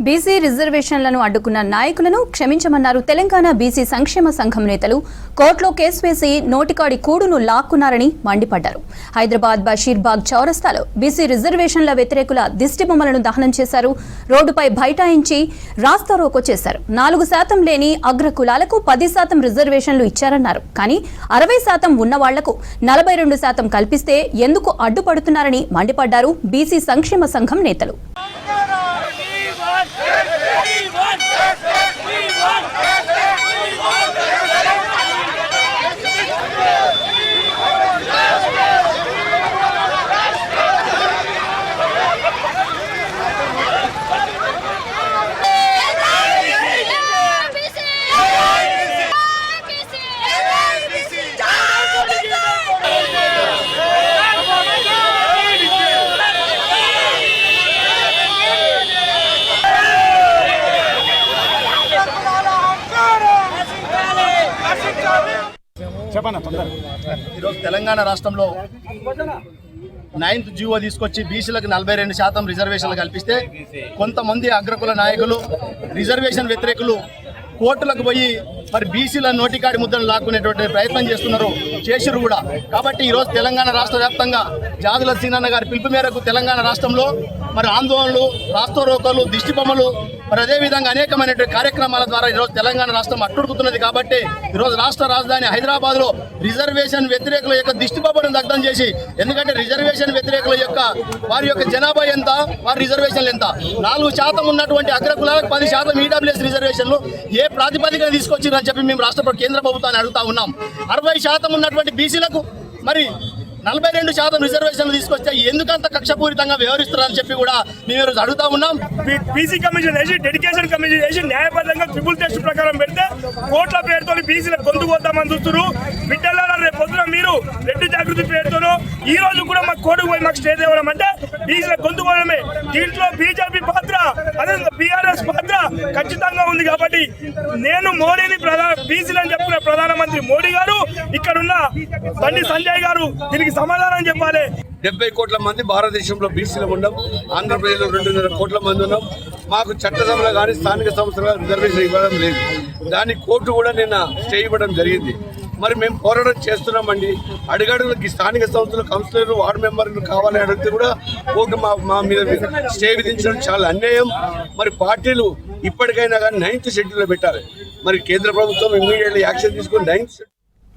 BC రిజర్వేషన్లను అడ్డుకున్న నాయకులను క్షమించమన్నారు తెలంగాణ బీసీ సంక్షేమ సంఘం నేతలు. కోర్టులో కేసు వేసి నోటికాడి కూడును లాక్కున్నారని మండిపడ్డారు. హైదరాబాద్ బషీర్బాగ్ చౌరస్తాలో బీసీ రిజర్వేషన్ల వ్యతిరేకుల దిష్టిబొమ్మలను దహనం చేశారు. రోడ్డుపై బైఠాయించి రాస్తారోకో చేశారు. 4% లేని అగ్రకులాలకు 10% రిజర్వేషన్లు ఇచ్చారన్నారు. కానీ 60% ఉన్న వాళ్లకు 42% కల్పిస్తే ఎందుకు అడ్డుపడుతున్నారని మండిపడ్డారు బీసీ సంక్షేమ సంఘం నేతలు. ఈరోజు తెలంగాణ రాష్ట్రంలో 9th జీవో తీసుకొచ్చి బీసీలకు 42% రిజర్వేషన్లు కల్పిస్తే కొంతమంది అగ్రకుల నాయకులు రిజర్వేషన్ వ్యతిరేకులు కోర్టులకు పోయి మరి బీసీల నోటికాడి ముద్దను లాక్కునేటువంటి ప్రయత్నం చేసిరు కూడా. కాబట్టి ఈరోజు తెలంగాణ రాష్ట్ర వ్యాప్తంగా జాదుల సీనన్న గారి పిలుపు మేరకు తెలంగాణ రాష్ట్రంలో మరి ఆందోళనలు, రాస్తారోకోలు, దిష్టిబొమ్మలు, మరి అదేవిధంగా అనేకమైనటువంటి కార్యక్రమాల ద్వారా ఈరోజు తెలంగాణ రాష్ట్రం అట్టుడుకుతున్నది. కాబట్టి ఈరోజు రాష్ట్ర రాజధాని హైదరాబాద్లో రిజర్వేషన్ వ్యతిరేకుల యొక్క దిష్టిబొమ్మను దగ్ధం చేసి, ఎందుకంటే రిజర్వేషన్ వ్యతిరేకుల యొక్క వారి యొక్క జనాభా ఎంత, వారి రిజర్వేషన్లు ఎంత, 4% ఉన్నటువంటి అగ్రకులాలకు 10% ఈడబ్ల్యూఎస్ రిజర్వేషన్లు ఏ ప్రాతిపదికన తీసుకొచ్చిందని చెప్పి మేము రాష్ట్ర కేంద్ర ప్రభుత్వాన్ని అడుగుతా ఉన్నాం. 60% ఉన్నటువంటి బీసీలకు మరి 42% రిజర్వేషన్లు తీసుకొస్తే ఎందుకంత కక్షపూరితంగా వ్యవహరిస్తున్నారని చెప్పి కూడా మేము ఈరోజు అడుగుతా ఉన్నాం. బీసీ కమిషన్ వేసి, డెడికేషన్ కమిషన్ వేసి న్యాయబద్ధంగా ట్రిపుల్ టెస్ట్ ప్రకారం పెడితే కోట్ల పేరుతో బీసీలకు గొంతు కొద్దామని చూస్తున్నారు. బిడ్డలారా, రేపు పొద్దున మీరు రెడ్డి జాగృతి పేరుతోనూ ఈ రోజు కూడా మాకు కోర్టుకు పోయి మాకు స్టే తేవడం అంటే బీసీలకు గొంతు కోవడమే. దీంట్లో బీజేపీ పాత్ర, అదే బీఆర్ఎస్ పాత్ర ఖచ్చితంగా ఉంది. కాబట్టి నేను మోడీని బీసీలని చెప్పుకున్న ప్రధానమంత్రి మోడీ గారు, ఇక్కడున్న బండి సంజయ్ గారు దీనికి సమాధానం చెప్పాలి. 70 కోట్ల మంది భారతదేశంలో బీసీలు ఉన్నాం. ఆంధ్రప్రదేశ్లో 2.5 కోట్ల మంది ఉన్నాం. మాకు చట్టసభలో కానీ స్థానిక సంస్థలు రిజర్వేషన్ ఇవ్వడం లేదు. దాన్ని కోర్టు కూడా నిన్న స్టే ఇవ్వడం జరిగింది. మరి మేము పోరాటం చేస్తున్నామండి. అడుగడుగులకి స్థానిక సంస్థలు కౌన్సిలర్లు, వార్డు మెంబర్లు కావాలని అడిగితే కూడా కోర్టు మా మీద స్టే విధించడం చాలా అన్యాయం. మరి పార్టీలు ఇప్పటికైనా కానీ 9th షెడ్యూల్లో పెట్టాలి. మరి కేంద్ర ప్రభుత్వం ఇమ్మీడియట్లీ యాక్షన్ తీసుకొని 9th